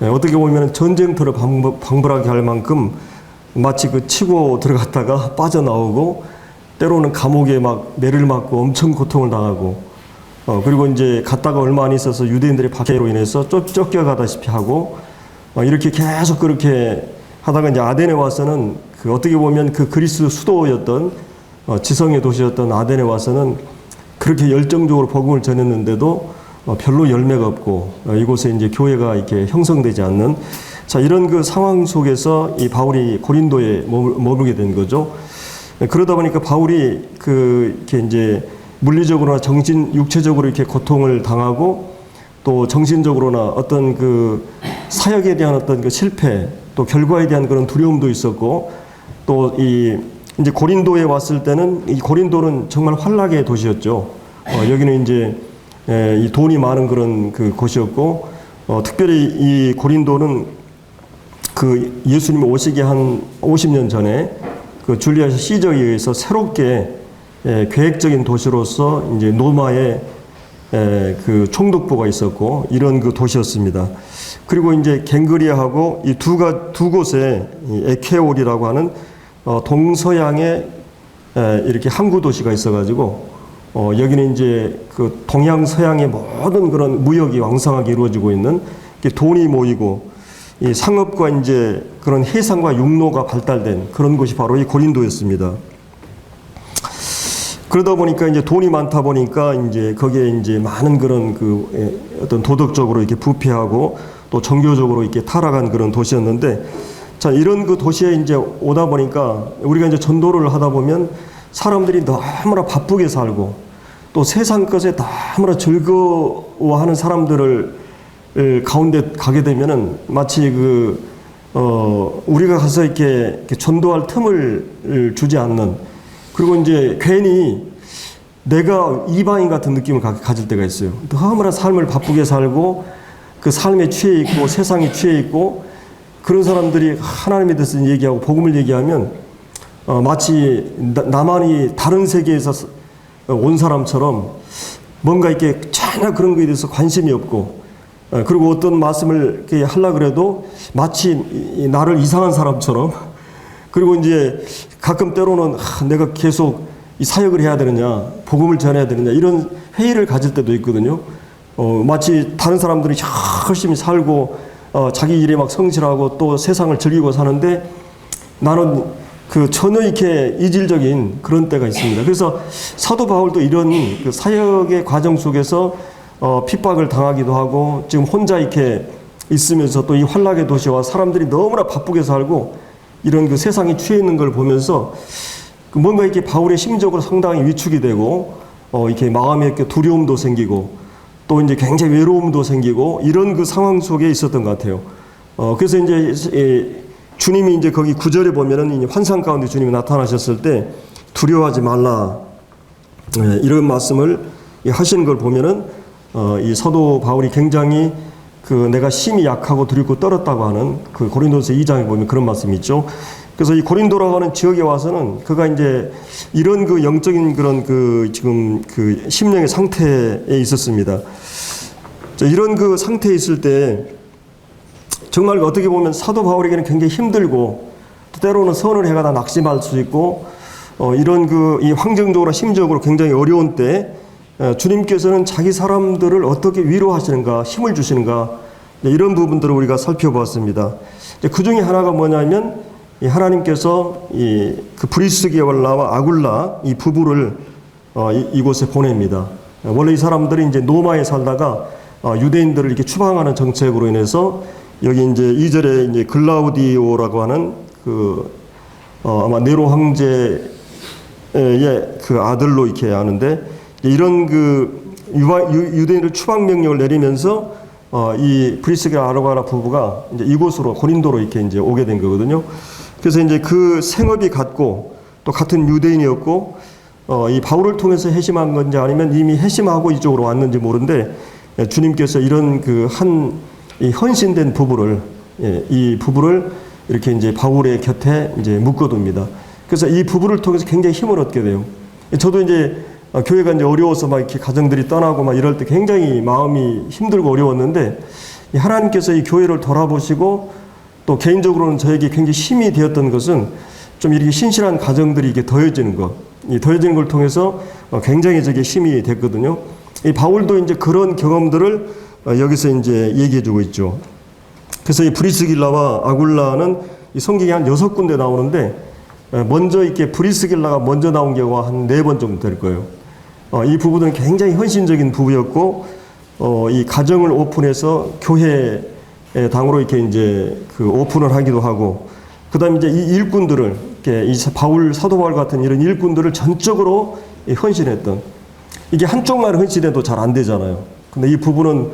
어떻게 보면 전쟁터를 방불하게 할 만큼 마치 그 치고 들어갔다가 빠져나오고 때로는 감옥에 막 매를 맞고 엄청 고통을 당하고 그리고 이제 갔다가 얼마 안 있어서 유대인들의 박해로 인해서 쫓겨가다시피 하고 이렇게 계속 그렇게 하다가 이제 아덴에 와서는 그 어떻게 보면 그 그리스 수도였던 지성의 도시였던 아덴에 와서는 그렇게 열정적으로 복음을 전했는데도 별로 열매가 없고 이곳에 이제 교회가 이렇게 형성되지 않는 자 이런 그 상황 속에서 이 바울이 고린도에 머물게 된 거죠. 그러다 보니까 바울이 이렇게 이제 물리적으로나 육체적으로 이렇게 고통을 당하고 또 정신적으로나 어떤 그 사역에 대한 어떤 그 실패 또 결과에 대한 그런 두려움도 있었고 또 이제 고린도에 왔을 때는 이 고린도는 정말 환락의 도시였죠. 여기는 이제 이 돈이 많은 그런 그 곳이었고 특별히 이 고린도는 그 예수님이 오시기 한 50년 전에 그 줄리아스 시저에 의해서 새롭게 계획적인 도시로서 이제 로마의 그 총독부가 있었고 이런 그 도시였습니다. 그리고 이제 갱그리아하고 이 두 곳에 에케올이라고 하는 동서양의 이렇게 항구 도시가 있어가지고 여기는 이제 그 동양 서양의 모든 그런 무역이 왕성하게 이루어지고 있는 돈이 모이고 이 상업과 이제 그런 해상과 육로가 발달된 그런 곳이 바로 이 고린도였습니다. 그러다 보니까 이제 돈이 많다 보니까 이제 거기에 이제 많은 그런 그 어떤 도덕적으로 이렇게 부패하고 또 종교적으로 이렇게 타락한 그런 도시였는데 자, 이런 그 도시에 이제 오다 보니까 우리가 이제 전도를 하다 보면 사람들이 너무나 바쁘게 살고 또 세상 것에 너무나 즐거워하는 사람들을 가운데 가게 되면은 마치 우리가 가서 이렇게 전도할 틈을 주지 않는 그리고 이제 괜히 내가 이방인 같은 느낌을 가질 때가 있어요. 너무나 삶을 바쁘게 살고 그 삶에 취해 있고 세상에 취해 있고 그런 사람들이 하나님에 대해서 얘기하고 복음을 얘기하면 마치 나만이 다른 세계에서 온 사람처럼 뭔가 이렇게 전혀 그런 거에 대해서 관심이 없고 그리고 어떤 말씀을 이렇게 하려고 그래도 마치 나를 이상한 사람처럼 그리고 이제 가끔 때로는 내가 계속 이 사역을 해야 되느냐 복음을 전해야 되느냐 이런 회의를 가질 때도 있거든요. 마치 다른 사람들이 열심히 살고 자기 일에 막 성실하고 또 세상을 즐기고 사는데 나는 그 전혀 이렇게 이질적인 그런 때가 있습니다. 그래서 사도 바울도 이런 그 사역의 과정 속에서 핍박을 당하기도 하고 지금 혼자 이렇게 있으면서 또 이 환락의 도시와 사람들이 너무나 바쁘게 살고 이런 그 세상에 취해 있는 걸 보면서 뭔가 이렇게 바울의 심적으로 상당히 위축이 되고 이렇게 마음에 이렇게 두려움도 생기고 또 이제 굉장히 외로움도 생기고 이런 그 상황 속에 있었던 것 같아요. 그래서 이제 주님이 이제 거기 9절에 보면은 환상 가운데 주님이 나타나셨을 때 두려워하지 말라 이런 말씀을 하시는 걸 보면은 이 사도 바울이 굉장히 내가 심히 약하고 두렵고 떨었다고 하는 그 고린도서 2장에 보면 그런 말씀이 있죠. 그래서 이 고린도라고 하는 지역에 와서는 그가 이제 이런 그 영적인 그런 지금 심령의 상태에 있었습니다. 이런 그 상태에 있을 때 정말 어떻게 보면 사도 바울에게는 굉장히 힘들고 때로는 선을 해가다 낙심할 수 있고 이런 이 환경적으로 심적으로 굉장히 어려운 때 주님께서는 자기 사람들을 어떻게 위로하시는가 힘을 주시는가 이런 부분들을 우리가 살펴보았습니다. 그 중에 하나가 뭐냐면 하나님께서 그 브리스게와와 아굴라 이 부부를 이곳에 보냅니다. 원래 이 사람들이 이제 노마에 살다가 유대인들을 이렇게 추방하는 정책으로 인해서 여기 이제 2절에 이제 글라우디오라고 하는 아마 네로 황제의 그 아들로 이렇게 아는데 이런 유대인을 추방 명령을 내리면서 이 브리스게와 아르가라 부부가 이제 이곳으로 고린도로 이렇게 이제 오게 된 거거든요. 그래서 이제 그 생업이 같고 또 같은 유대인이었고 이 바울을 통해서 회심한 건지 아니면 이미 회심하고 이쪽으로 왔는지 모르는데 주님께서 이런 이 헌신된 부부를 이 부부를 이렇게 이제 바울의 곁에 이제 묶어둡니다. 그래서 이 부부를 통해서 굉장히 힘을 얻게 돼요. 저도 이제 교회가 이제 어려워서 막 이렇게 가정들이 떠나고 막 이럴 때 굉장히 마음이 힘들고 어려웠는데 이 하나님께서 이 교회를 돌아보시고 또 개인적으로는 저에게 굉장히 힘이 되었던 것은 좀 이렇게 신실한 가정들이 이게 더해지는 것, 이 더해지는 걸 통해서 굉장히 저게 힘이 됐거든요. 이 바울도 이제 그런 경험들을 여기서 이제 얘기해주고 있죠. 그래서 이 브리스길라와 아굴라는 이 성경에 한 6군데 나오는데 먼저 이렇게 브리스길라가 먼저 나온 경우가 한 4번 정도 될 거예요. 이 부부들은 굉장히 헌신적인 부부였고, 이 가정을 오픈해서 교회 당으로 이렇게 이제 그 오픈을 하기도 하고, 그 다음에 이제 이 일꾼들을, 이렇게 이 사도 바울 같은 이런 일꾼들을 전적으로 헌신했던, 이게 한쪽만 헌신해도 잘 안 되잖아요. 근데 이 부부는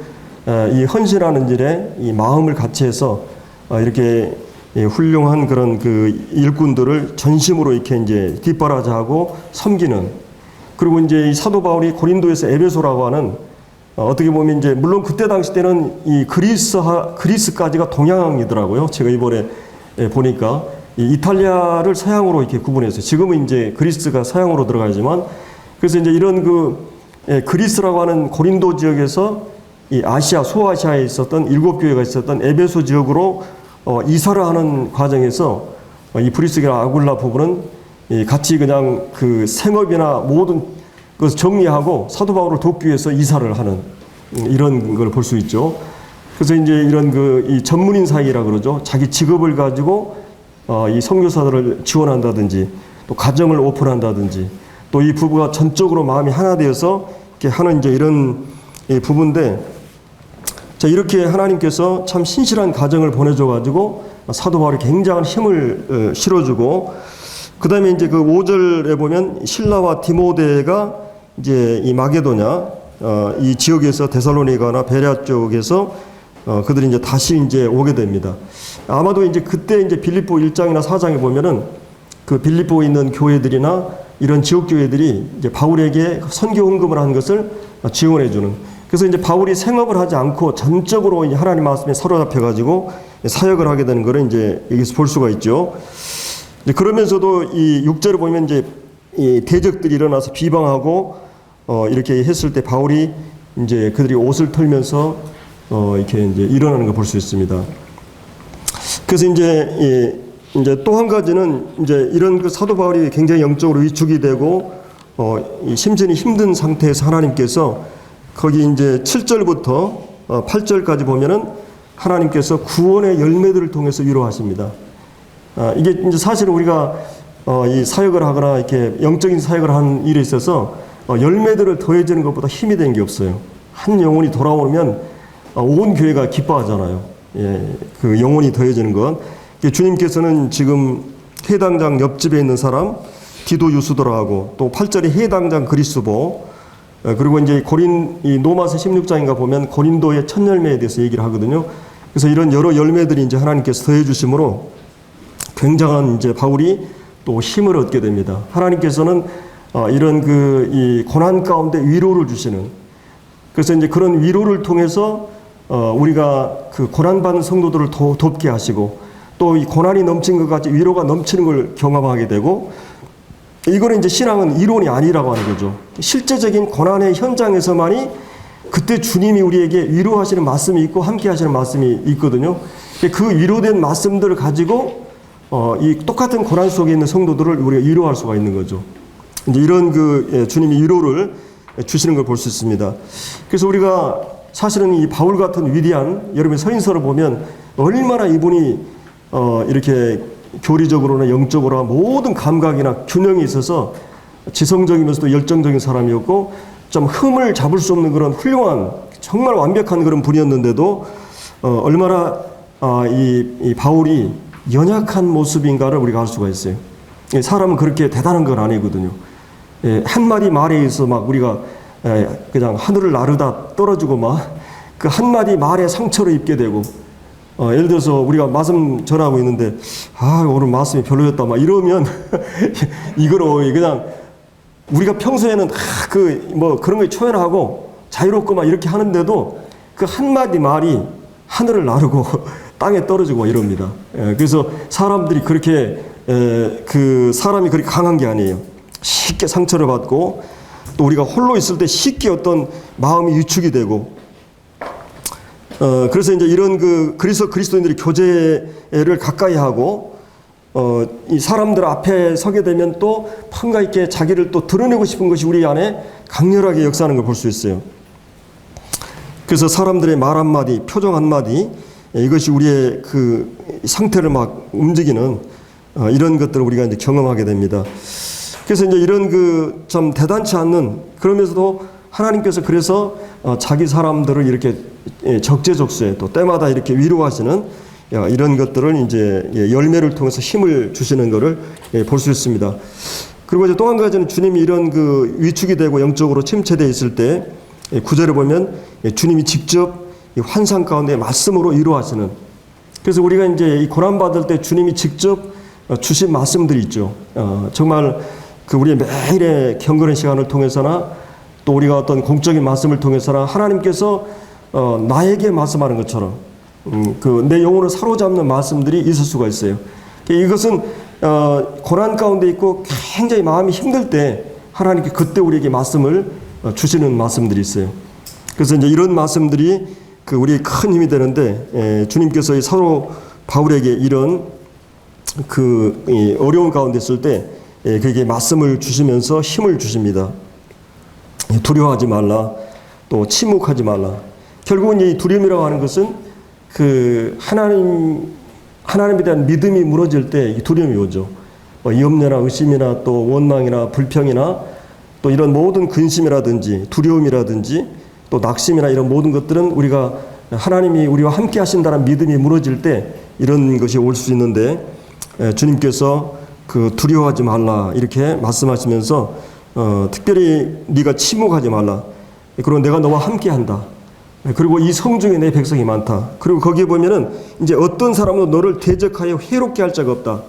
이 헌신하는 일에 이 마음을 같이 해서 이렇게 훌륭한 그런 그 일꾼들을 전심으로 이렇게 이제 뒷바라지하고 섬기는. 그리고 이제 이 사도 바울이 고린도에서 에베소라고 하는 어떻게 보면 이제 물론 그때 당시 때는 이 그리스까지가 동양이더라고요. 제가 이번에 보니까 이 이탈리아를 서양으로 이렇게 구분했어요. 지금은 이제 그리스가 서양으로 들어가지만, 그래서 이제 이런 그 그리스라고 하는 고린도 지역에서 이 아시아 소아시아에 있었던 7교회가 있었던 에베소 지역으로 이사를 하는 과정에서 이 브리스길라 아굴라 부부는 같이 그냥 그 생업이나 모든 것을 정리하고 사도 바울을 돕기 위해서 이사를 하는 이런 걸 볼 수 있죠. 그래서 이제 이런 이 전문인 사이라 그러죠. 자기 직업을 가지고 이 선교사들을 지원한다든지 또 가정을 오픈한다든지 또 이 부부가 전적으로 마음이 하나 되어서 이렇게 하는 이제 이런 부부인데, 자, 이렇게 하나님께서 참 신실한 가정을 보내줘가지고 사도 바울이 굉장한 힘을 실어주고, 그 다음에 이제 그 5절에 보면 신라와 디모데가 이제 이 마게도냐, 이 지역에서 데살로니가나 베레아 쪽에서 그들이 이제 다시 이제 오게 됩니다. 아마도 이제 그때 이제 빌립보 1장이나 4장에 보면은 그 빌립보에 있는 교회들이나 이런 지역 교회들이 이제 바울에게 선교 헌금을 한 것을 지원해주는. 그래서 이제 바울이 생업을 하지 않고 전적으로 하나님 말씀에 사로잡혀가지고 사역을 하게 되는 것을 이제 여기서 볼 수가 있죠. 이제 그러면서도 이 6절을 보면 이제 이 대적들이 일어나서 비방하고 이렇게 했을 때 바울이 이제 그들이 옷을 털면서 이렇게 이제 일어나는 걸 볼 수 있습니다. 그래서 이제 또 한 가지는 이제 이런 그 사도 바울이 굉장히 영적으로 위축이 되고 심신이 힘든 상태에서 하나님께서 거기 이제 7절부터 8절까지 보면은 하나님께서 구원의 열매들을 통해서 위로하십니다. 이게 이제 사실은 우리가 이 사역을 하거나 이렇게 영적인 사역을 하는 일에 있어서 열매들을 더해지는 것보다 힘이 되는 게 없어요. 한 영혼이 돌아오면 온 교회가 기뻐하잖아요. 예, 그 영혼이 더해지는 것. 주님께서는 지금 해당장 옆집에 있는 사람 디도 유스도라하고 또 8절에 해당장 그리스보, 그리고 이제 이 로마서 16장인가 보면 고린도의 첫 열매에 대해서 얘기를 하거든요. 그래서 이런 여러 열매들이 이제 하나님께서 더해 주심으로 굉장한 이제 바울이 또 힘을 얻게 됩니다. 하나님께서는 이런 이 고난 가운데 위로를 주시는, 그래서 이제 그런 위로를 통해서 우리가 그 고난 받는 성도들을 더 돕게 하시고 또 이 고난이 넘친 것 같이 위로가 넘치는 걸 경험하게 되고, 이거는 이제 신앙은 이론이 아니라고 하는 거죠. 실제적인 고난의 현장에서만이 그때 주님이 우리에게 위로하시는 말씀이 있고 함께 하시는 말씀이 있거든요. 그 위로된 말씀들을 가지고 이 똑같은 고난 속에 있는 성도들을 우리가 위로할 수가 있는 거죠. 이제 이런 주님이 위로를 주시는 걸 볼 수 있습니다. 그래서 우리가 사실은 이 바울 같은 위대한, 여러분 서인서를 보면 얼마나 이분이 이렇게 교리적으로나 영적으로 모든 감각이나 균형이 있어서 지성적이면서도 열정적인 사람이었고 좀 흠을 잡을 수 없는 그런 훌륭한 정말 완벽한 그런 분이었는데도 얼마나 이 바울이 연약한 모습인가를 우리가 알 수가 있어요. 사람은 그렇게 대단한 건 아니거든요. 한마디 말에 의해서 막 우리가 그냥 하늘을 나르다 떨어지고 막 그 한마디 말에 상처를 입게 되고, 예를 들어서 우리가 말씀 전하고 있는데 오늘 말씀이 별로였다 막 이러면 이거로 그냥 우리가 평소에는 뭐 그런 거 초연하고 자유롭고 막 이렇게 하는데도 그 한마디 말이 하늘을 나르고 땅에 떨어지고 막 이럽니다. 그래서 사람들이 그렇게 사람이 그렇게 강한 게 아니에요. 쉽게 상처를 받고 또 우리가 홀로 있을 때 쉽게 어떤 마음이 위축이 되고, 그래서 이제 이런 그리스도인들이 교제를 가까이 하고, 이 사람들 앞에 서게 되면 또 판가 있게 자기를 또 드러내고 싶은 것이 우리 안에 강렬하게 역사하는 걸 볼 수 있어요. 그래서 사람들의 말 한마디, 표정 한마디, 이것이 우리의 그 상태를 막 움직이는 이런 것들을 우리가 이제 경험하게 됩니다. 그래서 이제 이런 참 대단치 않는, 그러면서도 하나님께서 그래서 자기 사람들을 이렇게 적재적소에 또 때마다 이렇게 위로하시는 이런 것들을 이제 열매를 통해서 힘을 주시는 것을 볼 수 있습니다. 그리고 이제 또 한 가지는 주님이 이런 위축이 되고 영적으로 침체되어 있을 때 9절에 보면 주님이 직접 환상 가운데 말씀으로 위로하시는, 그래서 우리가 이제 이 고난받을 때 주님이 직접 주신 말씀들이 있죠. 정말 우리의 매일의 경건의 시간을 통해서나 또 우리가 어떤 공적인 말씀을 통해서나 하나님께서 나에게 말씀하는 것처럼 내 영혼을 사로잡는 말씀들이 있을 수가 있어요. 이것은 고난 가운데 있고 굉장히 마음이 힘들 때 하나님께 그때 우리에게 말씀을 주시는 말씀들이 있어요. 그래서 이제 이런 말씀들이 우리의 큰 힘이 되는데, 주님께서 이 사도 바울에게 이런 어려운 가운데 있을 때 그에게 말씀을 주시면서 힘을 주십니다. 두려워하지 말라, 또 침묵하지 말라. 결국은 이 두려움이라고 하는 것은 하나님에 대한 믿음이 무너질 때 이 두려움이 오죠. 염려나 의심이나 또 원망이나 불평이나 또 이런 모든 근심이라든지 두려움이라든지 또 낙심이나 이런 모든 것들은 우리가 하나님이 우리와 함께 하신다는 믿음이 무너질 때 이런 것이 올 수 있는데, 주님께서 두려워하지 말라 이렇게 말씀하시면서 특별히 네가 침묵하지 말라. 그리고 내가 너와 함께 한다. 그리고 이 성중에 내 백성이 많다. 그리고 거기에 보면은 이제 어떤 사람도 너를 대적하여 해롭게 할 자가 없다.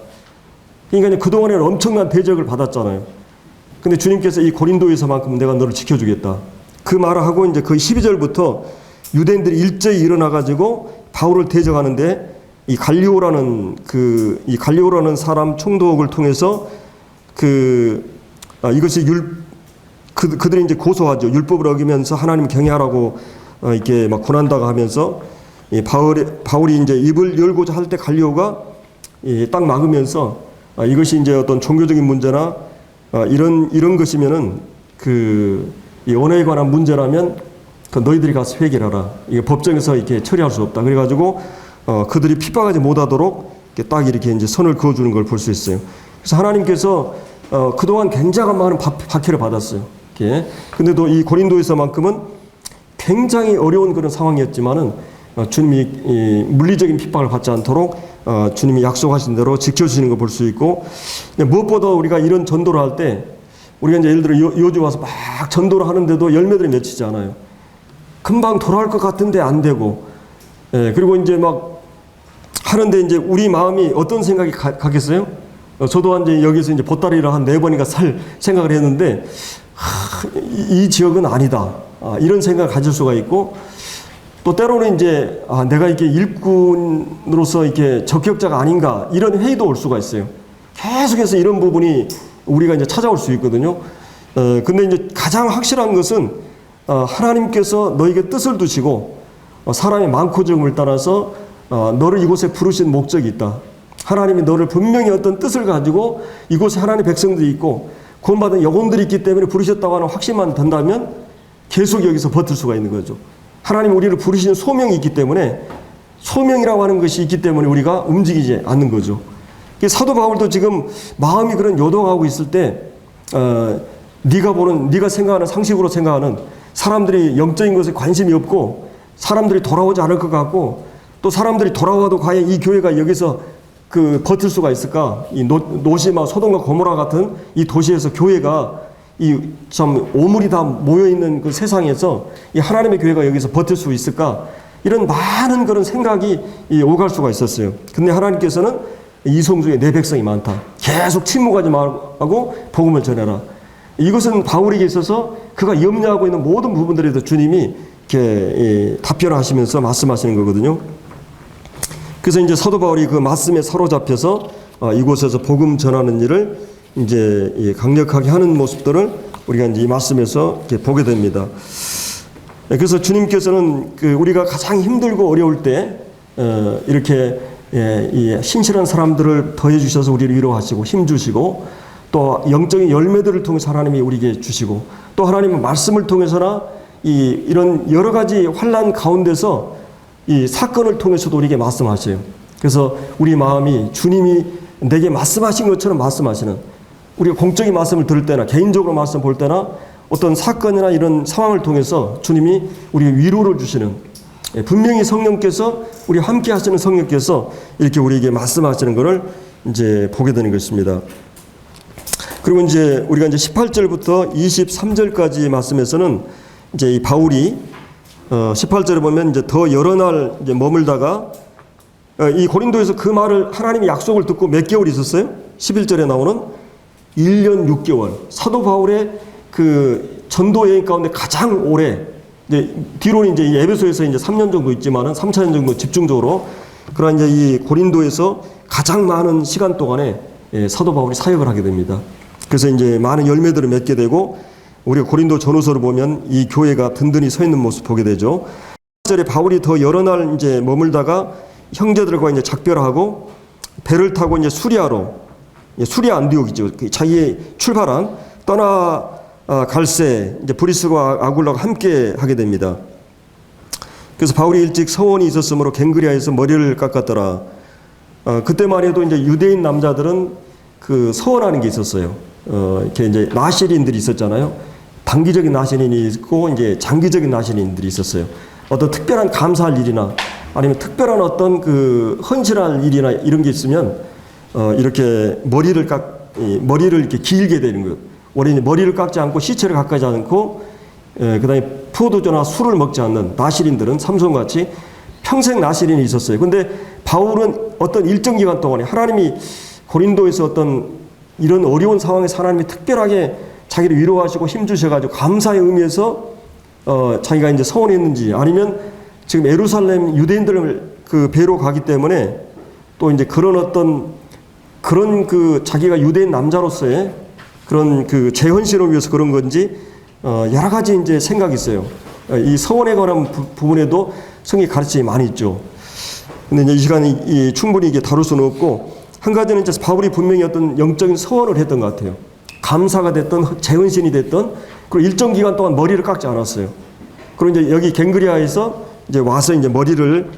그러니까 그동안에는 엄청난 대적을 받았잖아요. 근데 주님께서 이 고린도에서만큼 내가 너를 지켜주겠다. 그 말을 하고 이제 12절부터 유대인들이 일제히 일어나가지고 바울을 대적하는데 이 갈리오라는 사람 총독을 통해서 이것이 그들이 이제 고소하죠. 율법을 어기면서 하나님 경외하라고 이렇게 막 고난다고 하면서 바울이 이제 입을 열고자 할 때 갈리오가 딱 막으면서 이것이 이제 어떤 종교적인 문제나 이런 것이면은 이 언어에 관한 문제라면 너희들이 가서 회개하라. 이게 법정에서 이렇게 처리할 수 없다. 그래가지고 그들이 핍박하지 못하도록 딱 이렇게 이제 선을 그어주는 걸 볼 수 있어요. 그래서 하나님께서 그동안 굉장한 많은 박해를 받았어요. 근데도 이 고린도에서만큼은 굉장히 어려운 그런 상황이었지만은 주님이 물리적인 핍박을 받지 않도록 주님이 약속하신 대로 지켜주시는 걸 볼 수 있고, 무엇보다 우리가 이런 전도를 할 때 우리가 이제 예를 들어 여주 와서 막 전도를 하는데도 열매들이 맺히지 않아요. 금방 돌아올 것 같은데 안 되고, 그리고 이제 막 하는데 이제 우리 마음이 어떤 생각이 가겠어요? 저도 이제 여기서 이제 보따리를 한 4번인가 살 생각을 했는데, 이 지역은 아니다. 이런 생각을 가질 수가 있고, 또 때로는 이제 내가 이렇게 일꾼으로서 이렇게 적격자가 아닌가 이런 회의도 올 수가 있어요. 계속해서 이런 부분이 우리가 이제 찾아올 수 있거든요. 근데 이제 가장 확실한 것은 하나님께서 너에게 뜻을 두시고 사람의 많고 적음을 따라서 너를 이곳에 부르신 목적이 있다. 하나님이 너를 분명히 어떤 뜻을 가지고 이곳에 하나님의 백성들이 있고 구원받은 영혼들이 있기 때문에 부르셨다고 하는 확신만 든다면 계속 여기서 버틸 수가 있는 거죠. 하나님 우리를 부르시는 소명이 있기 때문에, 소명이라고 하는 것이 있기 때문에 우리가 움직이지 않는 거죠. 사도 바울도 지금 마음이 그런 요동하고 있을 때 네가 생각하는 상식으로 생각하는 사람들이 영적인 것에 관심이 없고 사람들이 돌아오지 않을 것 같고 또 사람들이 돌아와도 과연 이 교회가 여기서 버틸 수가 있을까? 이 노시마 소돔과 고모라 같은 이 도시에서 교회가 이 참 오물이 다 모여 있는 그 세상에서 이 하나님의 교회가 여기서 버틸 수 있을까? 이런 많은 그런 생각이 오갈 수가 있었어요. 근데 하나님께서는 이 성중에 내 백성이 많다. 계속 침묵하지 말고 복음을 전해라. 이것은 바울에게 있어서 그가 염려하고 있는 모든 부분들에 대해서 주님이 이렇게 답변을 하시면서 말씀하시는 거거든요. 그래서 이제 사도 바울이 그 말씀에 사로잡혀서 이곳에서 복음 전하는 일을 이제 강력하게 하는 모습들을 우리가 이제 이 말씀에서 이렇게 보게 됩니다. 그래서 주님께서는 우리가 가장 힘들고 어려울 때 이렇게 이 신실한 사람들을 더해 주셔서 우리를 위로하시고 힘 주시고, 또 영적인 열매들을 통해서 하나님이 우리에게 주시고, 또 하나님은 말씀을 통해서나 이런 여러 가지 환난 가운데서 이 사건을 통해서도 우리에게 말씀하셔요. 그래서 우리 마음이 주님이 내게 말씀하신 것처럼 말씀하시는, 우리가 공적인 말씀을 들을 때나 개인적으로 말씀 볼 때나 어떤 사건이나 이런 상황을 통해서 주님이 우리에게 위로를 주시는, 분명히 성령께서 우리 함께 하시는 성령께서 이렇게 우리에게 말씀하시는 것을 이제 보게 되는 것입니다. 그리고 이제 우리가 이제 18절부터 23절까지 말씀에서는 이제 이 바울이 18절에 보면 이제 더 여러 날 이제 머물다가 이 고린도에서 그 말을 하나님의 약속을 듣고 몇 개월 있었어요? 11절에 나오는 1년 6개월. 사도 바울의 그 전도 여행 가운데 가장 오래, 이제 뒤로는 이제 에베소에서 이제 3년 정도 있지만은 3년 정도 집중적으로 그러한 이제 이 고린도에서 가장 많은 시간 동안에 사도 바울이 사역을 하게 됩니다. 그래서 이제 많은 열매들을 맺게 되고, 우리가 고린도 전후서를 보면 이 교회가 든든히 서 있는 모습 보게 되죠. 1절에 바울이 더 여러 날 이제 머물다가 형제들과 이제 작별하고 배를 타고 이제 수리아 안디옥이죠. 자기의 출발한 떠나 갈새 이제 브리스과 아굴라가 함께 하게 됩니다. 그래서 바울이 일찍 서원이 있었으므로 갱그리아에서 머리를 깎았더라. 그때만 해도 이제 유대인 남자들은 그 서원하는 게 있었어요. 이렇게 이제 나시린들이 있었잖아요. 단기적인 나시린이 있고 이제 장기적인 나시린들이 있었어요. 어떤 특별한 감사할 일이나 아니면 특별한 어떤 그 헌신할 일이나 이런 게 있으면 이렇게 머리를 이렇게 길게 되는 거예요. 원래 머리를 깎지 않고 시체를 가까이 않고 그다음에 포도주나 술을 먹지 않는 나시린들은 삼손같이 평생 나시린이 있었어요. 근데 바울은 어떤 일정 기간 동안에 하나님이 고린도에서 어떤 이런 어려운 상황에서 하나님이 특별하게 자기를 위로하시고 힘주셔가지고 감사의 의미에서 자기가 이제 서원했는지, 아니면 지금 예루살렘 유대인들을 그 배로 가기 때문에 또 이제 그런 어떤 그런 그 자기가 유대인 남자로서의 그런 그 재헌신을 위해서 그런 건지 여러 가지 이제 생각이 있어요. 이 서원에 관한 부분에도 성경 가르침이 많이 있죠. 근데 이제 이 시간이 충분히 이게 다룰 수는 없고, 한 가지는 이제 바울이 분명히 어떤 영적인 서원을 했던 것 같아요. 감사가 됐던 재헌신이 됐던, 그리고 일정 기간 동안 머리를 깎지 않았어요. 그리고 이제 여기 갱그리아에서 이제 와서 이제 머리를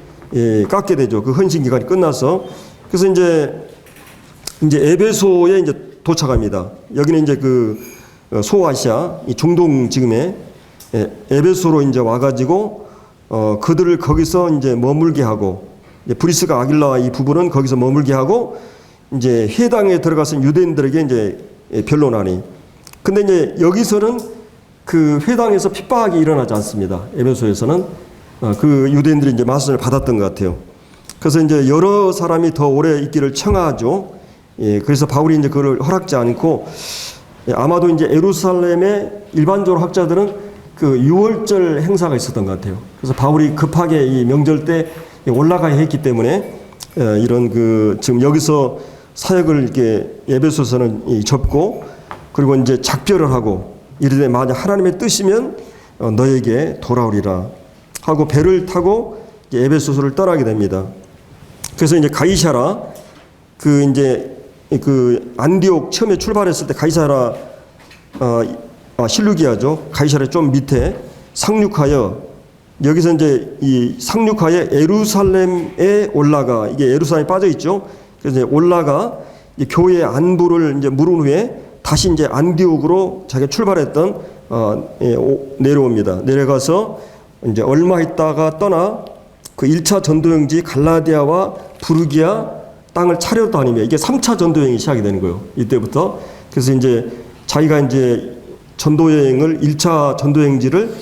깎게 되죠. 그 헌신 기간이 끝나서. 그래서 이제 에베소에 이제 도착합니다. 여기는 이제 그 소아시아, 이 중동 지금의 에베소로 이제 와가지고 그들을 거기서 이제 머물게 하고, 브리스가 아길라 이 부부는 거기서 머물게 하고, 이제 회당에 들어가서 유대인들에게 이제 변론하니. 근데 이제 여기서는 그 회당에서 핍박이 일어나지 않습니다. 에베소에서는 그 유대인들이 이제 말씀을 받았던 것 같아요. 그래서 이제 여러 사람이 더 오래 있기를 청하죠. 그래서 바울이 이제 그걸 허락지 않고, 아마도 이제 예루살렘의 일반적으로 학자들은 그 6월절 행사가 있었던 것 같아요. 그래서 바울이 급하게 이 명절 때 올라가야 했기 때문에 이런 그 지금 여기서 사역을 이렇게 에베소서는 접고, 그리고 이제 작별을 하고 이르되 만약 하나님의 뜻이면 너에게 돌아오리라 하고 배를 타고 에베소서를 떠나게 됩니다. 그래서 이제 가이사라 그 안디옥 처음에 출발했을 때 가이사라 실루기아죠. 가이사라 좀 밑에 상륙하여, 여기서 이제 이 상륙하여 예루살렘에 올라가, 이게 예루살렘에 빠져 있죠. 그래서 이제 올라가 이제 교회의 안부를 이제 물은 후에 다시 이제 안디옥으로 자기가 출발했던 내려옵니다. 내려가서 이제 얼마 있다가 떠나 그 1차 전도여행지 갈라디아와 부르기아 땅을 차려 다니며, 이게 3차 전도여행이 시작이 되는 거예요. 이때부터. 그래서 이제 자기가 이제 전도여행을 1차 전도여행지를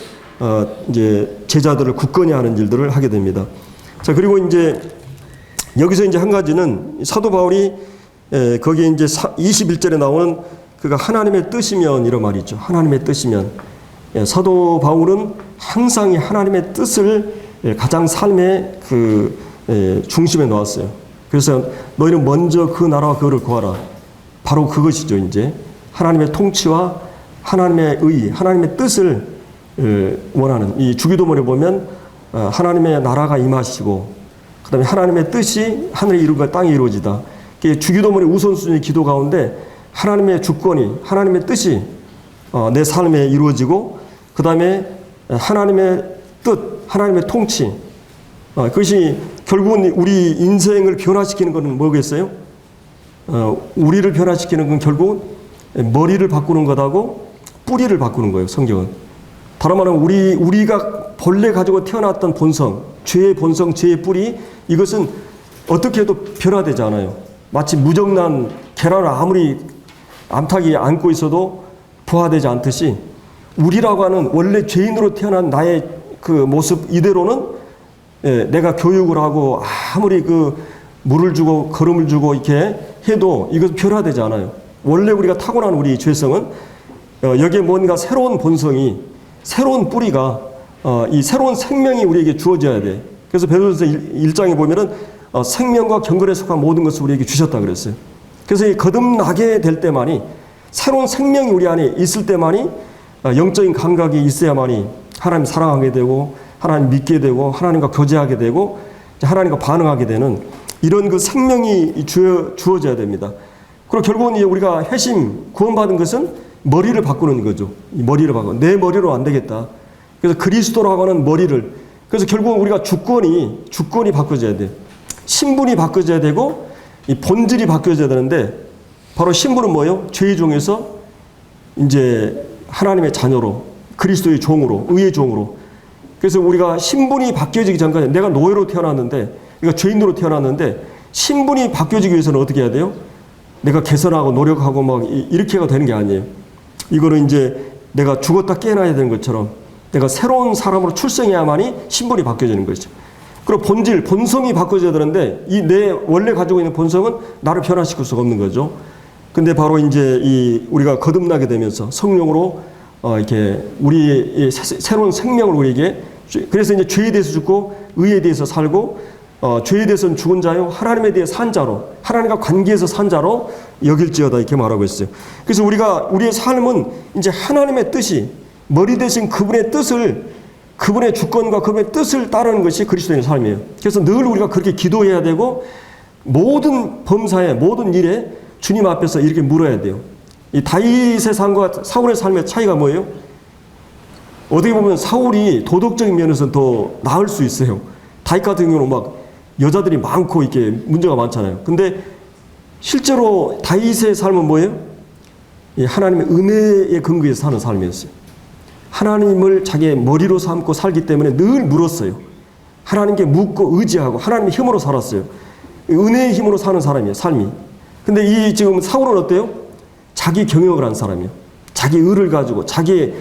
이제 제자들을 굳건히 하는 일들을 하게 됩니다. 자, 그리고 이제 여기서 이제 한 가지는 사도 바울이 거기에 이제 21절에 나오는 그가 하나님의 뜻이면 이런 말이 있죠. 하나님의 뜻이면. 사도 바울은 항상 이 하나님의 뜻을 가장 삶의 그 중심에 놓았어요. 그래서 너희는 먼저 그 나라와 그를 구하라. 바로 그것이죠. 이제 하나님의 통치와 하나님의 의, 하나님의 뜻을 원하는 이 주기도문에 보면 하나님의 나라가 임하시고 그다음에 하나님의 뜻이 하늘에 이루고 땅에 이루어지다. 주기도문의 우선순위 기도 가운데 하나님의 주권이 하나님의 뜻이 내 삶에 이루어지고 그다음에 하나님의 뜻, 하나님의 통치 그것이 결국은 우리 인생을 변화시키는 것은 뭐겠어요? 우리를 변화시키는 건 결국 머리를 바꾸는 것하고 뿌리를 바꾸는 거예요. 성경은. 다른 말하면 우리가 본래 가지고 태어났던 본성, 죄의 본성, 죄의 뿌리 이것은 어떻게 해도 변화되지 않아요. 마치 무정란 계란을 아무리 암탉이 안고 있어도 부화되지 않듯이 우리라고 하는 원래 죄인으로 태어난 나의 그 모습 이대로는 내가 교육을 하고 아무리 그 물을 주고 거름을 주고 이렇게 해도 이것은 변화되지 않아요. 원래 우리가 타고난 우리 죄성은 여기에 뭔가 새로운 본성이 새로운 뿌리가 이 새로운 생명이 우리에게 주어져야 돼. 그래서 베드로전서 1장에 보면은 생명과 경건에 속한 모든 것을 우리에게 주셨다 그랬어요. 그래서 이 거듭나게 될 때만이 새로운 생명이 우리 안에 있을 때만이 영적인 감각이 있어야만이 하나님 사랑하게 되고 하나님 믿게 되고 하나님과 교제하게 되고 하나님과 반응하게 되는 이런 그 생명이 주어져야 됩니다. 그리고 결국은 우리가 회심 구원받은 것은 머리를 바꾸는 거죠. 이 머리를 바꾸는 내 머리로 안 되겠다. 그래서 그리스도라고 하는 머리를 그래서 결국은 우리가 주권이 바꿔져야 돼. 신분이 바꿔져야 되고 이 본질이 바뀌어져야 되는데 바로 신분은 뭐예요? 죄의 종에서 이제 하나님의 자녀로 그리스도의 종으로 의의 종으로 그래서 우리가 신분이 바뀌어지기 전까지 내가 노예로 태어났는데 내가 죄인으로 태어났는데 신분이 바뀌어지기 위해서는 어떻게 해야 돼요? 내가 개선하고 노력하고 막 이렇게가 되는 게 아니에요. 이거는 이제 내가 죽었다 깨어나야 되는 것처럼 내가 새로운 사람으로 출생해야만이 신분이 바뀌어지는 거죠. 그리고 본성이 바뀌어져야 되는데 이 내 원래 가지고 있는 본성은 나를 변화시킬 수가 없는 거죠. 근데 바로 이제 우리가 거듭나게 되면서 성령으로 이렇게 우리의 새로운 생명을 우리에게 그래서 이제 죄에 대해서 죽고 의에 대해서 살고 죄에 대해서는 죽은 자요 하나님에 대해 산 자로 하나님과 관계에서 산 자로 여길지어다 이렇게 말하고 있어요. 그래서 우리의 삶은 이제 하나님의 뜻이 머리 대신 그분의 뜻을 그분의 주권과 그분의 뜻을 따르는 것이 그리스도인의 삶이에요. 그래서 늘 우리가 그렇게 기도해야 되고 모든 범사에 모든 일에 주님 앞에서 이렇게 물어야 돼요. 이 다윗의 삶과 사울의 삶의 차이가 뭐예요? 어떻게 보면 사울이 도덕적인 면에서는 더 나을 수 있어요. 다윗 같은 경우는 막 여자들이 많고 이렇게 문제가 많잖아요. 근데 실제로 다윗의 삶은 뭐예요? 하나님의 은혜에 근거해서 사는 삶이었어요. 하나님을 자기의 머리로 삼고 살기 때문에 늘 물었어요. 하나님께 묻고 의지하고 하나님의 힘으로 살았어요. 은혜의 힘으로 사는 사람이에요. 삶이. 근데 지금 사울은 어때요? 자기 경영을 한 사람이에요. 자기 의를 가지고 자기의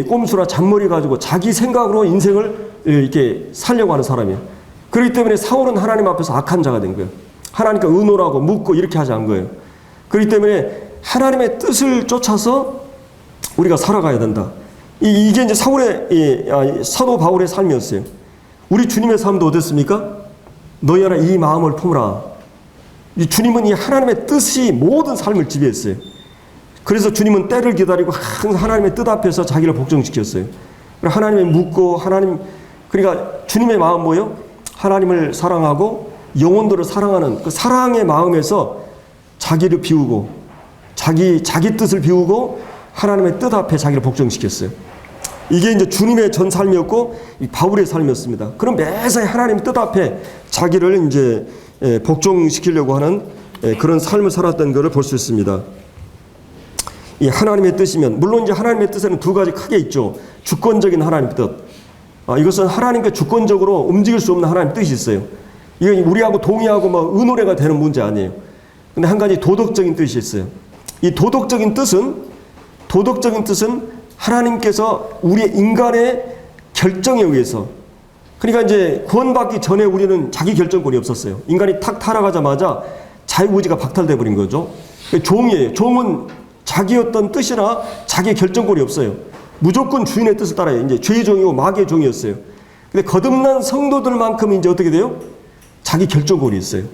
꼼수나 잔머리 가지고 자기 생각으로 인생을 이렇게 살려고 하는 사람이에요. 그렇기 때문에 사울은 하나님 앞에서 악한 자가 된 거예요. 하나님과 의논하고 묻고 이렇게 하지 않은 거예요. 그렇기 때문에 하나님의 뜻을 쫓아서 우리가 살아가야 된다. 이게 이제 사도 바울의 삶이었어요. 우리 주님의 삶도 어땠습니까? 너희 안에 이 마음을 품으라. 이 주님은 이 하나님의 뜻이 모든 삶을 지배했어요. 그래서 주님은 때를 기다리고 항상 하나님의 뜻 앞에서 자기를 복종시켰어요. 하나님의 묻고 그러니까 주님의 마음 뭐예요? 하나님을 사랑하고 영혼들을 사랑하는 그 사랑의 마음에서 자기를 비우고 자기 뜻을 비우고 하나님의 뜻 앞에 자기를 복종시켰어요. 이게 이제 주님의 전 삶이었고 바울의 삶이었습니다. 그럼 매사에 하나님 뜻 앞에 자기를 이제 복종시키려고 하는 그런 삶을 살았던 것을 볼 수 있습니다. 이 하나님의 뜻이면 물론 이제 하나님의 뜻에는 두 가지 크게 있죠. 주권적인 하나님의 뜻. 이것은 하나님께 주권적으로 움직일 수 없는 하나님의 뜻이 있어요. 이건 우리하고 동의하고 막 의논회가 되는 문제 아니에요. 근데 한 가지 도덕적인 뜻이 있어요. 이 도덕적인 뜻은 하나님께서 우리 인간의 결정에 의해서 그러니까 이제 구원받기 전에 우리는 자기 결정권이 없었어요. 인간이 탁 타락하자마자 자유의지가 박탈돼 버린 거죠. 종이에요. 종은 자기 어떤 뜻이나 자기 결정권이 없어요. 무조건 주인의 뜻을 따라요. 이제 죄의 종이고 마귀의 종이었어요. 근데 거듭난 성도들만큼 이제 어떻게 돼요? 자기 결정권이 있어요.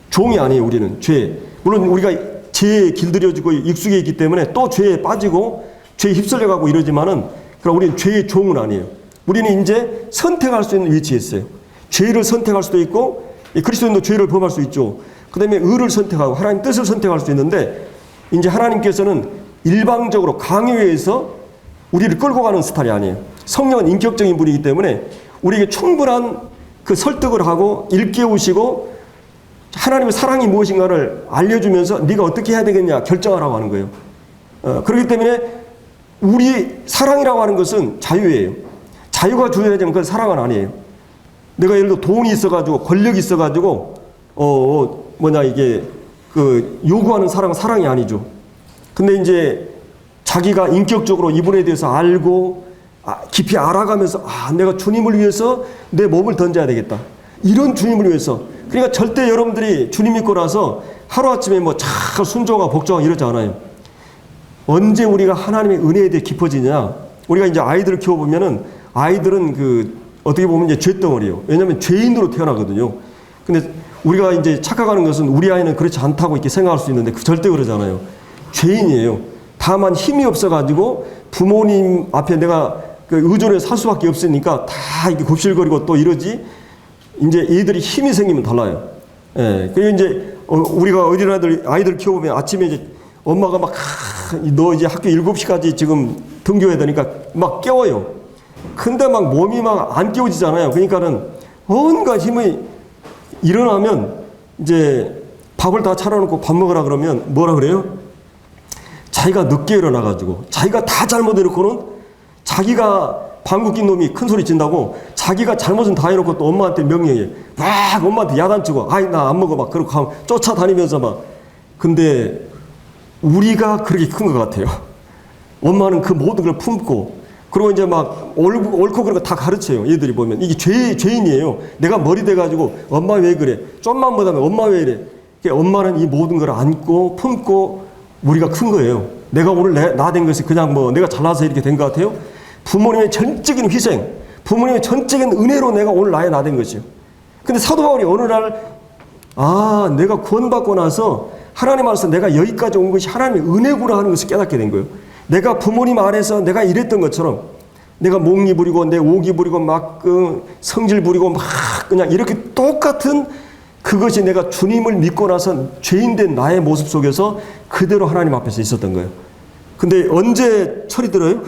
종이 아니에요. 우리는 죄. 물론 우리가 죄에 길들여지고 익숙해 있기 때문에 또 죄에 빠지고 죄에 휩쓸려가고 이러지만은 그러나 우리는 죄의 종은 아니에요. 우리는 이제 선택할 수 있는 위치에 있어요. 죄를 선택할 수도 있고, 그리스도인도 죄를 범할 수 있죠. 그 다음에 의를 선택하고 하나님 뜻을 선택할 수 있는데, 이제 하나님께서는 일방적으로 강요해서 우리를 끌고 가는 스타일이 아니에요. 성령은 인격적인 분이기 때문에 우리에게 충분한 그 설득을 하고 일깨우시고 하나님의 사랑이 무엇인가를 알려주면서 네가 어떻게 해야 되겠냐 결정하라고 하는 거예요. 그렇기 때문에 우리 사랑이라고 하는 것은 자유예요. 자유가 주어야되면 그건 사랑은 아니에요. 내가 예를 들어 돈이 있어가지고 권력이 있어가지고 이게 그 요구하는 사랑은 사랑이 아니죠. 근데 이제 자기가 인격적으로 이분에 대해서 알고 깊이 알아가면서 내가 주님을 위해서 내 몸을 던져야 되겠다. 이런 주님을 위해서. 그러니까 절대 여러분들이 주님 믿고 나서 하루아침에 참 순종하고 복종하고 이러지 않아요. 언제 우리가 하나님의 은혜에 대해 깊어지냐. 우리가 이제 아이들을 키워보면은 아이들은 어떻게 보면 이제 죄덩어리예요. 왜냐하면 죄인으로 태어나거든요. 근데 우리가 이제 착각하는 것은 우리 아이는 그렇지 않다고 이렇게 생각할 수 있는데 절대 그러잖아요. 죄인이에요. 다만 힘이 없어가지고 부모님 앞에 내가 의존해서 살 수밖에 없으니까 다 이렇게 굽실거리고 또 이러지. 이제 애들이 힘이 생기면 달라요. 예. 그리고 이제 우리가 어린아이들 아이들 키워보면 아침에 이제 엄마가 너 이제 학교 7시까지 지금 등교해야 되니까 막 깨워요. 근데 몸이 안 깨워지잖아요. 그러니까는 온갖 힘이 일어나면 이제 밥을 다 차려놓고 밥 먹으라 그러면 뭐라 그래요? 자기가 늦게 일어나가지고 자기가 다 잘못 해놓고는 자기가 방귀 낀 놈이 큰 소리 친다고 자기가 잘못은 다 해놓고 또 엄마한테 명령해. 막 엄마한테 야단치고 나 안 먹어 그러고 쫓아다니면서 근데 우리가 그렇게 큰 것 같아요. 엄마는 그 모든 걸 품고 그리고 이제 옳고 그런 거 다 가르쳐요. 얘들이 보면 이게 죄인이에요. 내가 머리 대가지고 엄마 왜 그래? 좀만 못하면 엄마 왜 이래? 엄마는 이 모든 걸 안고 품고 우리가 큰 거예요. 내가 오늘 나 된 것이 그냥 내가 잘나서 이렇게 된 것 같아요? 부모님의 전적인 희생, 부모님의 전적인 은혜로 내가 오늘 나 된 것이요. 근데 사도 바울이 어느 날, 내가 구원받고 나서 하나님 안에서 내가 여기까지 온 것이 하나님의 은혜구나 하는 것을 깨닫게 된 거예요. 내가 부모님 안에서 내가 이랬던 것처럼 내가 몽리 부리고 내 오기 부리고 성질 부리고 그냥 이렇게 똑같은 그것이 내가 주님을 믿고 나서 죄인된 나의 모습 속에서 그대로 하나님 앞에서 있었던 거예요. 근데 언제 철이 들어요?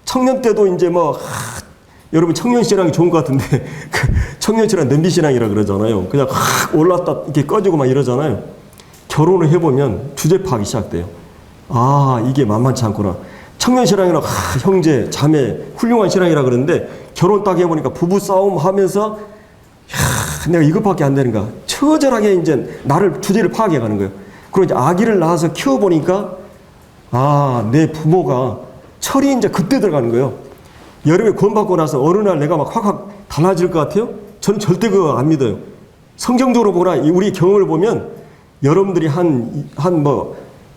청년 때도 이제 여러분 청년신앙이 좋은 것 같은데 청년신앙 냄비신앙이라 그러잖아요. 그냥 올랐다 이렇게 꺼지고 이러잖아요. 결혼을 해보면 주제 파악이 시작돼요. 이게 만만치 않구나. 청년신앙이라 형제, 자매, 훌륭한 신앙이라 그러는데 결혼 딱 해보니까 부부싸움 하면서 내가 이것밖에 안 되는가. 처절하게 이제 나를 주제를 파악해 가는 거예요. 그리고 이제 아기를 낳아서 키워보니까 내 부모가 철이 이제 그때 들어가는 거예요. 여름에 구원받고 나서 어느 날 내가 확 달라질 것 같아요? 저는 절대 그거 안 믿어요. 성경적으로 보나 우리 경험을 보면 여러분들이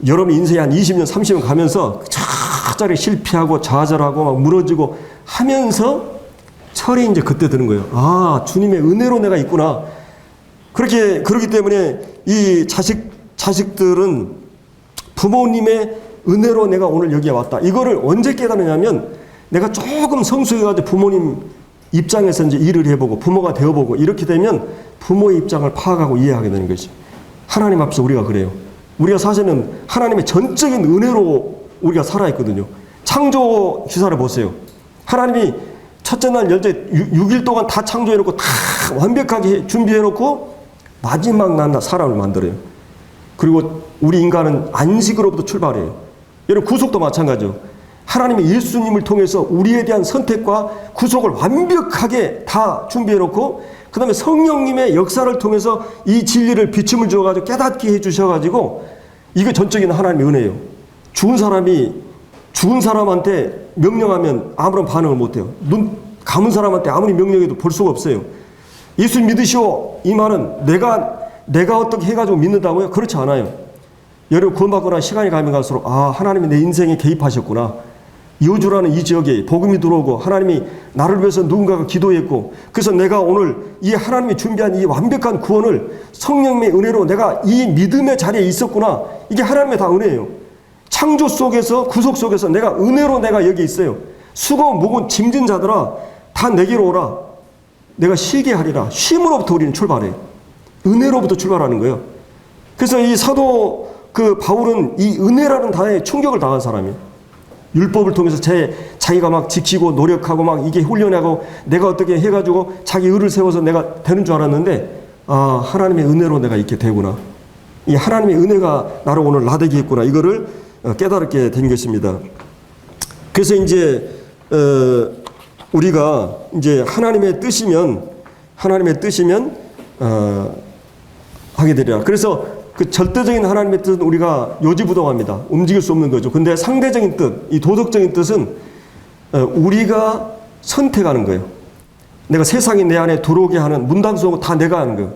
여러분 인생에 한 20년, 30년 가면서 차라리 실패하고 좌절하고 무너지고 하면서 철이 이제 그때 드는 거예요. 주님의 은혜로 내가 있구나. 그렇기 때문에 이 자식들은 부모님의 은혜로 내가 오늘 여기에 왔다. 이거를 언제 깨달으냐면 내가 조금 성숙해가지고 부모님 입장에서 이제 일을 해보고 부모가 되어보고 이렇게 되면 부모의 입장을 파악하고 이해하게 되는 것이. 하나님 앞에서 우리가 그래요. 우리가 사실은 하나님의 전적인 은혜로 우리가 살아있거든요. 창조 기사를 보세요. 하나님이 첫째 날 6일 동안 다 창조해놓고 다 완벽하게 준비해놓고 마지막 날 사람을 만들어요. 그리고 우리 인간은 안식으로부터 출발해요. 여러분 구속도 마찬가지죠. 하나님의 예수님을 통해서 우리에 대한 선택과 구속을 완벽하게 다 준비해놓고 그 다음에 성령님의 역사를 통해서 이 진리를 비춤을 주어가지고 깨닫게 해주셔가지고 이게 전적인 하나님의 은혜예요. 죽은 사람한테 명령하면 아무런 반응을 못해요. 눈 감은 사람한테 아무리 명령해도 볼 수가 없어요. 예수 믿으시오 이 말은 내가 어떻게 해가지고 믿는다고요? 그렇지 않아요. 여러분 구원받거나 시간이 가면 갈수록 하나님이 내 인생에 개입하셨구나. 여주라는 이 지역에 복음이 들어오고 하나님이 나를 위해서 누군가가 기도했고 그래서 내가 오늘 이 하나님이 준비한 이 완벽한 구원을 성령의 은혜로 내가 이 믿음의 자리에 있었구나. 이게 하나님의 다 은혜예요. 창조 속에서 구속 속에서 내가 은혜로 내가 여기 있어요. 수고 무거운 짐진 자들아 다 내게로 오라. 내가 쉬게 하리라. 쉼으로부터 우리는 출발해요. 은혜로부터 출발하는 거예요. 그래서 이 사도 그 바울은 이 은혜라는 단어에 충격을 당한 사람이에요. 율법을 통해서 자기가 막 지키고 노력하고 막 이게 훈련하고 내가 어떻게 해가지고 자기 의를 세워서 내가 되는 줄 알았는데, 아, 하나님의 은혜로 내가 있게 되구나. 이 하나님의 은혜가 나를 오늘 나되게 했구나. 이거를 깨달게 된 것입니다. 그래서 이제 우리가 이제 하나님의 뜻이면 하게 되리라. 그래서 그 절대적인 하나님의 뜻은 우리가 요지부동합니다. 움직일 수 없는 거죠. 근데 상대적인 뜻, 이 도덕적인 뜻은 우리가 선택하는 거예요. 내가 세상이 내 안에 들어오게 하는 문단속은 다 내가 하는 거예요.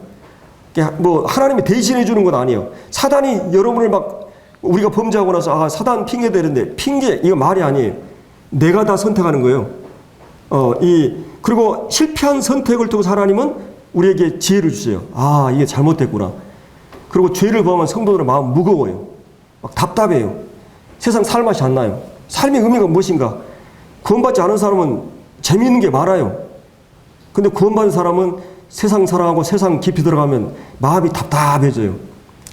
뭐 하나님이 대신해 주는 건 아니에요. 사단이 여러분을 막 우리가 범죄하고 나서 아, 사단 핑계 대는데 핑계 이거 말이 아니에요. 내가 다 선택하는 거예요. 그리고 실패한 선택을 통해서 하나님은 우리에게 지혜를 주세요. 아, 이게 잘못됐구나. 그리고 죄를 범한 성도들은 마음 무거워요. 막 답답해요. 세상 살맛이 안 나요. 삶의 의미가 무엇인가? 구원받지 않은 사람은 재미있는 게 많아요. 근데 구원받은 사람은 세상 사랑하고 세상 깊이 들어가면 마음이 답답해져요.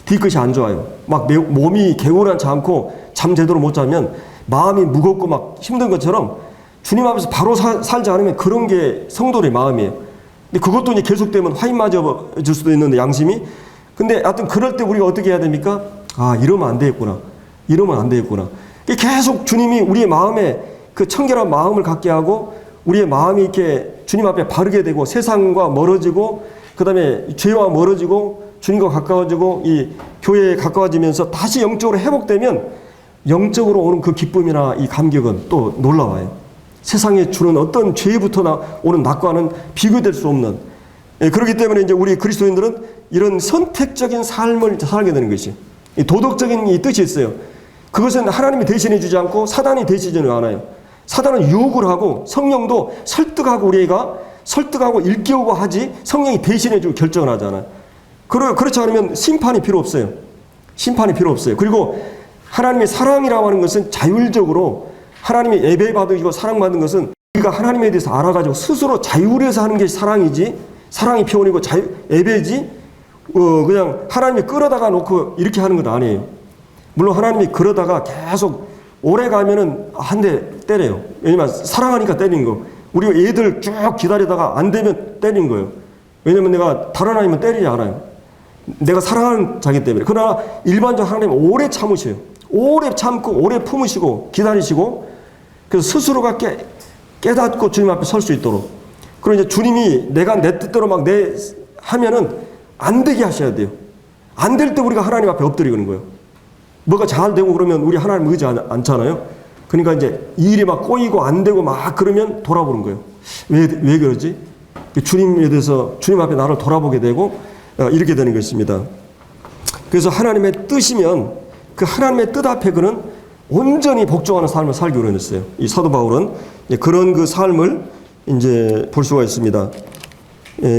뒤끝이 안 좋아요. 막 몸이 개운하지 않고 잠 제대로 못 자면 마음이 무겁고 막 힘든 것처럼 주님 앞에서 바로 살지 않으면 그런 게 성도의 마음이에요. 근데 그것도 이제 계속되면 화인 맞아질 수도 있는데 양심이. 근데 하여튼 그럴 때 우리가 어떻게 해야 됩니까? 아, 이러면 안 되겠구나. 이러면 안 되겠구나. 계속 주님이 우리의 마음에 그 청결한 마음을 갖게 하고 우리의 마음이 이렇게 주님 앞에 바르게 되고 세상과 멀어지고 그 다음에 죄와 멀어지고 주님과 가까워지고 이 교회에 가까워지면서 다시 영적으로 회복되면 영적으로 오는 그 기쁨이나 이 감격은 또 놀라워요. 세상에 주는 어떤 죄부터 오는 낙과는 비교될 수 없는. 그렇기 때문에 이제 우리 그리스도인들은 이런 선택적인 삶을 살게 되는 것이 도덕적인 이 뜻이 있어요. 그것은 하나님이 대신해 주지 않고 사단이 대신하지 않아요. 사단은 유혹을 하고 성령도 설득하고 우리가 설득하고 일깨우고 하지 성령이 대신해 주고 결정을 하잖아요. 그렇지 않으면 심판이 필요 없어요. 심판이 필요 없어요. 그리고 하나님의 사랑이라고 하는 것은 자율적으로 하나님의 예배받으시고 사랑받는 것은 우리가 하나님에 대해서 알아가지고 스스로 자율해서 하는 게 사랑이지 사랑이 표현이고 예배지 그냥 하나님이 끌어다가 놓고 이렇게 하는 건 아니에요. 물론 하나님이 그러다가 계속 오래 가면은 한 대 때려요. 왜냐면 사랑하니까 때리는 거. 우리가 애들 쭉 기다리다가 안 되면 때리는 거예요. 왜냐면 내가 다른 하나님은 때리지 않아요. 내가 사랑하는 자기 때문에. 그러나 일반적으로 하나님은 오래 참으셔요. 오래 참고 오래 품으시고 기다리시고 그래서 스스로가 깨닫고 주님 앞에 설 수 있도록. 그리고 이제 주님이 내가 내 뜻대로 막 하면은 안 되게 하셔야 돼요. 안 될 때 우리가 하나님 앞에 엎드리는 거예요. 뭐가 잘 되고 그러면 우리 하나님 의지 않잖아요. 그러니까 이제 일이 막 꼬이고 안 되고 막 그러면 돌아보는 거예요. 왜 그러지? 주님에 대해서 주님 앞에 나를 돌아보게 되고 이렇게 되는 것입니다. 그래서 하나님의 뜻이면 그 하나님의 뜻 앞에 그는 온전히 복종하는 삶을 살기로 했어요. 이 사도 바울은 그런 그 삶을 이제 볼 수가 있습니다.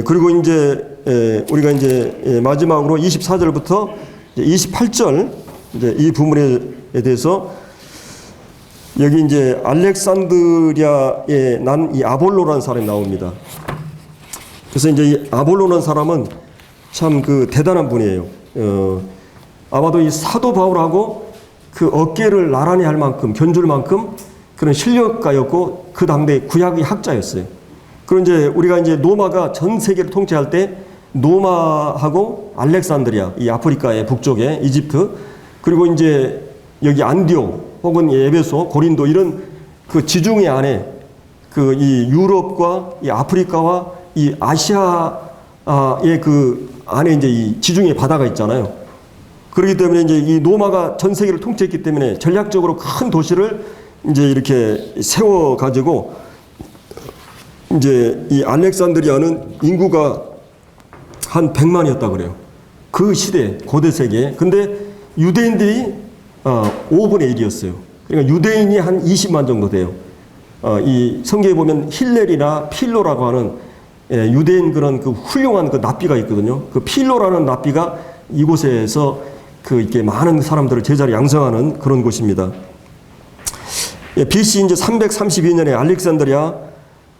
그리고 이제 우리가 이제 마지막으로 24절부터 28절 이제 이 부분에 대해서 여기 이제 알렉산드리아에 난 이 아볼로라는 사람이 나옵니다. 그래서 이제 이 아볼로라는 사람은 참 그 대단한 분이에요. 아마도 이 사도 바울하고 그 어깨를 나란히 할 만큼 견줄 만큼 그런 실력가였고 그 당대 구약의 학자였어요. 그리고 이제 우리가 이제 로마가 전 세계를 통치할 때 로마하고 알렉산드리아 이 아프리카의 북쪽에 이집트 그리고 이제 여기 안디옥 혹은 에베소 고린도 이런 그 지중해 안에 그 이 유럽과 이 아프리카와 이 아시아의 그 안에 이제 이 지중해 바다가 있잖아요. 그렇기 때문에 이제 이 로마가 전 세계를 통치했기 때문에 전략적으로 큰 도시를 이제 이렇게 세워 가지고 이제 이 알렉산드리아는 인구가 한 100만이었다 그래요. 그 시대 고대 세계에. 근데 유대인들이 5분의 1이었어요. 그러니까 유대인이 한 20만 정도 돼요. 이 성경에 보면 힐렐이나 필로라고 하는 유대인 그런 그 훌륭한 그 납비가 있거든요. 그 필로라는 납비가 이곳에서 그 이렇게 많은 사람들을 제자로 양성하는 그런 곳입니다. BC 이제 332년에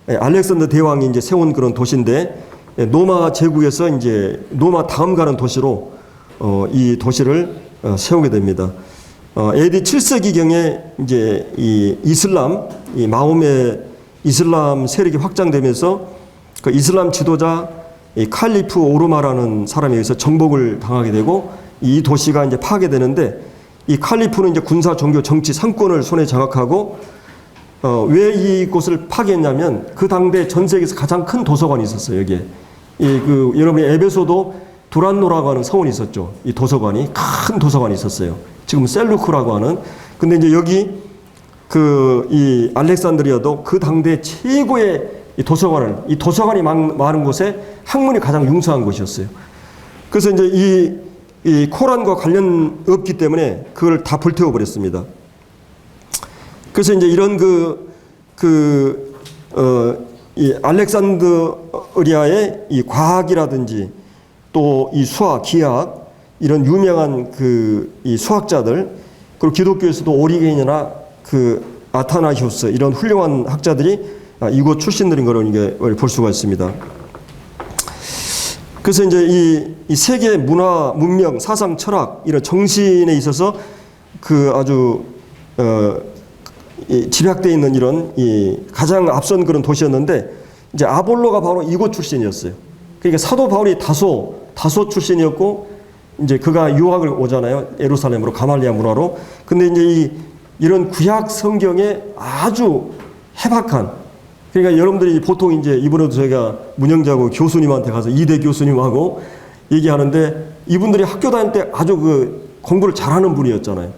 알렉산더 대왕이 이제 세운 그런 도시인데, 로마 제국에서 이제 로마 다음 가는 도시로 이 도시를 세우게 됩니다. AD 7세기경에 이제 이 마호메 이슬람 세력이 확장되면서 그 이슬람 지도자 이 칼리프 오르마라는 사람에 의해서 정복을 당하게 되고, 이 도시가 이제 파괴되는데, 이 칼리프는 이제 군사, 종교, 정치 3권을 손에 장악하고, 왜 이곳을 파괴했냐면 그 당대 전 세계에서 가장 큰 도서관이 있었어요. 여기에 여러분이 에베소도 두란노라고 하는 성원이 있었죠. 이 도서관이 큰 도서관이 있었어요. 지금 셀루크라고 하는. 근데 이제 여기 이 알렉산드리아도 그 당대 최고의 이 도서관이 많은 곳에 학문이 가장 융성한 곳이었어요. 그래서 이제 이 코란과 관련 없기 때문에 그걸 다 불태워 버렸습니다. 그래서 이제 이런 이 알렉산드리아의 이 과학이라든지 또 이 수학, 기하학 이런 유명한 이 수학자들, 그리고 기독교에서도 오리겐이나 아타나시우스 이런 훌륭한 학자들이 이곳 출신들인 거로 이게 볼 수가 있습니다. 그래서 이제 이 세계 문화, 문명, 사상, 철학 이런 정신에 있어서 아주 집약되어 있는 이런 가장 앞선 그런 도시였는데, 이제 아볼로가 바로 이곳 출신이었어요. 그러니까 사도 바울이 다소 출신이었고, 이제 그가 유학을 오잖아요. 예루살렘으로, 가말리아 문화로. 근데 이제 이런 구약 성경에 아주 해박한, 그러니까 여러분들이 보통 이제 이번에도 저희가 문영자고 교수님한테 가서 이대 교수님하고 얘기하는데, 이분들이 학교 다닐 때 아주 공부를 잘하는 분이었잖아요.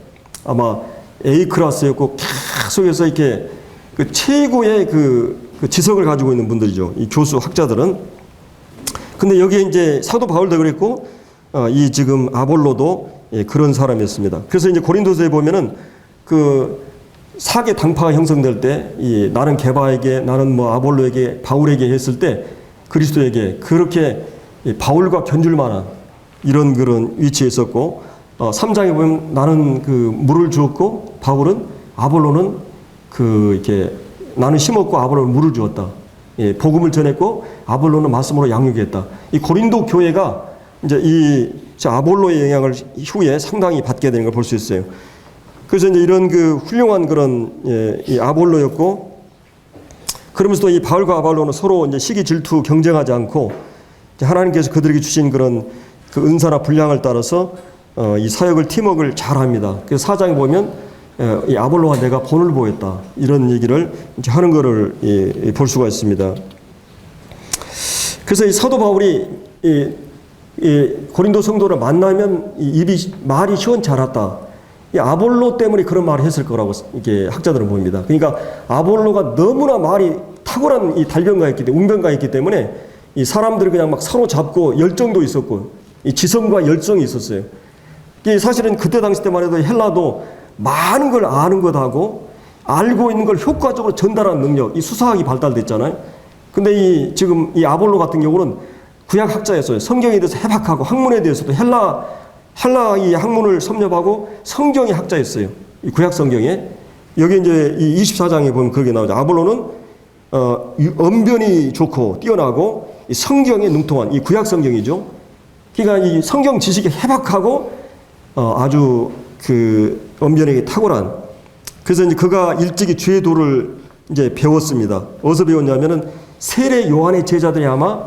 아마 A 클래스였고 계속해서 이렇게 최고의 지석을 가지고 있는 분들이죠. 이 교수 학자들은. 근데 여기에 이제 사도 바울도 그랬고, 이 지금 아볼로도 그런 사람이었습니다. 그래서 이제 고린도서에 보면은 사개 당파가 형성될 때, 나는 게바에게, 나는 뭐 아볼로에게, 바울에게 했을 때 그리스도에게 그렇게 바울과 견줄 만한 이런 그런 위치에 있었고, 3장에 보면 나는 물을 주었고, 바울은, 아볼로는 이렇게 나는 심었고 아볼로는 물을 주었다. 복음을 전했고 아볼로는 말씀으로 양육했다. 이 고린도 교회가 이제 이 아볼로의 영향을 후에 상당히 받게 되는 걸 볼 수 있어요. 그래서 이제 이런 훌륭한 그런 이 아볼로였고, 그러면서도 이 바울과 아볼로는 서로 이제 시기 질투 경쟁하지 않고, 하나님께서 그들에게 주신 그런 은사나 분량을 따라서 이 사역을 팀워크를 잘합니다. 그래서 4장에 보면 이 아볼로가 내가 본을 보였다 이런 얘기를 이제 하는 것을 볼 수가 있습니다. 그래서 이 사도 바울이 이 고린도 성도를 만나면 말이 시원치 않았다. 이 아볼로 때문에 그런 말을 했을 거라고 이게 학자들은 봅니다. 그러니까 아볼로가 너무나 말이 탁월한 이 달변가였기 때문에, 웅변가였기 때문에 이 사람들이 그냥 막 사로잡고 열정도 있었고, 이 지성과 열정이 있었어요. 이게 사실은 그때 당시 때만 해도 헬라도 많은 걸 아는 것하고 알고 있는 걸 효과적으로 전달하는 능력, 이 수사학이 발달됐잖아요. 근데 지금 이 아볼로 같은 경우는 구약학자였어요. 성경에 대해서 해박하고 학문에 대해서도 헬라 이 학문을 섭렵하고 성경의 학자였어요. 이 구약 성경에. 여기 이제 이 24장에 보면 그렇게 나오죠. 아볼로는 언변이 좋고 뛰어나고 이 성경에 능통한 이 구약 성경이죠. 그러니까 이 성경 지식이 해박하고 아주 언변에게 탁월한. 그래서 이제 그가 일찍이 죄의 도를 이제 배웠습니다. 어디서 배웠냐면은 세례 요한의 제자들이 아마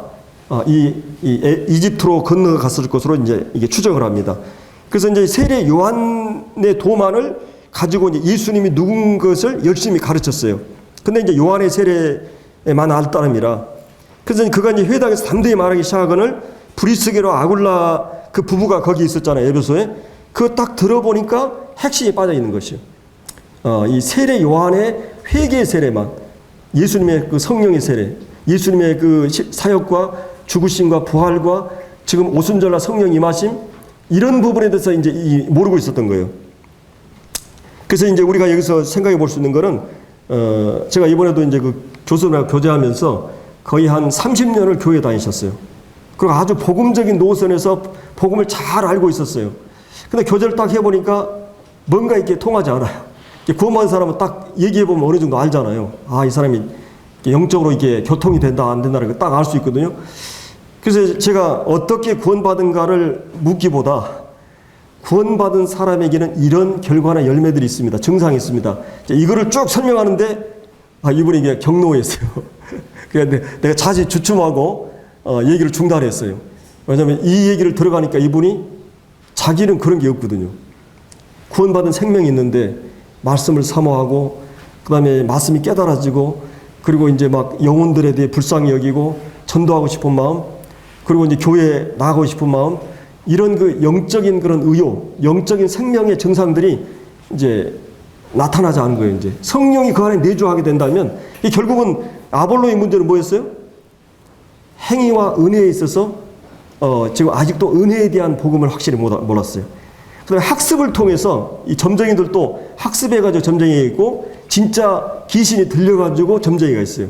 이집트로 건너갔을 것으로 이제 이게 추정을 합니다. 그래서 이제 세례 요한의 도만을 가지고 이제 예수님이 누군 것을 열심히 가르쳤어요. 근데 이제 요한의 세례에만 알 따름이라. 그래서 그가 이제 회당에서 담대히 말하기 시작하거늘 브리스게로 아굴라 그 부부가 거기 있었잖아요. 에베소에. 그거 딱 들어보니까 핵심이 빠져 있는 것이요. 이 세례 요한의 회개 세례만, 예수님의 성령의 세례, 예수님의 사역과 죽으심과 부활과 지금 오순절날 성령 임하심, 이런 부분에 대해서 이제 모르고 있었던 거예요. 그래서 이제 우리가 여기서 생각해 볼 수 있는 거는, 제가 이번에도 이제 교수님하고 교제하면서 거의 한 30년을 교회 다니셨어요. 그리고 아주 복음적인 노선에서 복음을 잘 알고 있었어요. 근데 교제를 딱 해보니까 뭔가 이렇게 통하지 않아요. 구원받은 사람은 딱 얘기해보면 어느 정도 알잖아요. 아, 이 사람이 영적으로 이게 교통이 된다, 안 된다는 걸 딱 알 수 있거든요. 그래서 제가 어떻게 구원받은가를 묻기보다 구원받은 사람에게는 이런 결과나 열매들이 있습니다. 증상이 있습니다. 이거를 쭉 설명하는데, 아, 이분이 이게 경로했어요. 그런데 내가 자세히 주춤하고, 얘기를 중단했어요. 왜냐면 이 얘기를 들어가니까 이분이 자기는 그런 게 없거든요. 구원받은 생명이 있는데, 말씀을 사모하고, 그 다음에 말씀이 깨달아지고, 그리고 이제 막 영혼들에 대해 불쌍히 여기고, 전도하고 싶은 마음, 그리고 이제 교회에 나가고 싶은 마음, 이런 그 영적인 그런 의욕, 영적인 생명의 증상들이 이제 나타나지 않은 거예요, 이제. 성령이 그 안에 내주하게 된다면, 이 결국은 아볼로의 문제는 뭐였어요? 행위와 은혜에 있어서, 지금 아직도 은혜에 대한 복음을 확실히 몰랐어요. 그 다음에 학습을 통해서 이 점쟁이들도 학습해가지고 점쟁이가 있고, 진짜 귀신이 들려가지고 점쟁이가 있어요.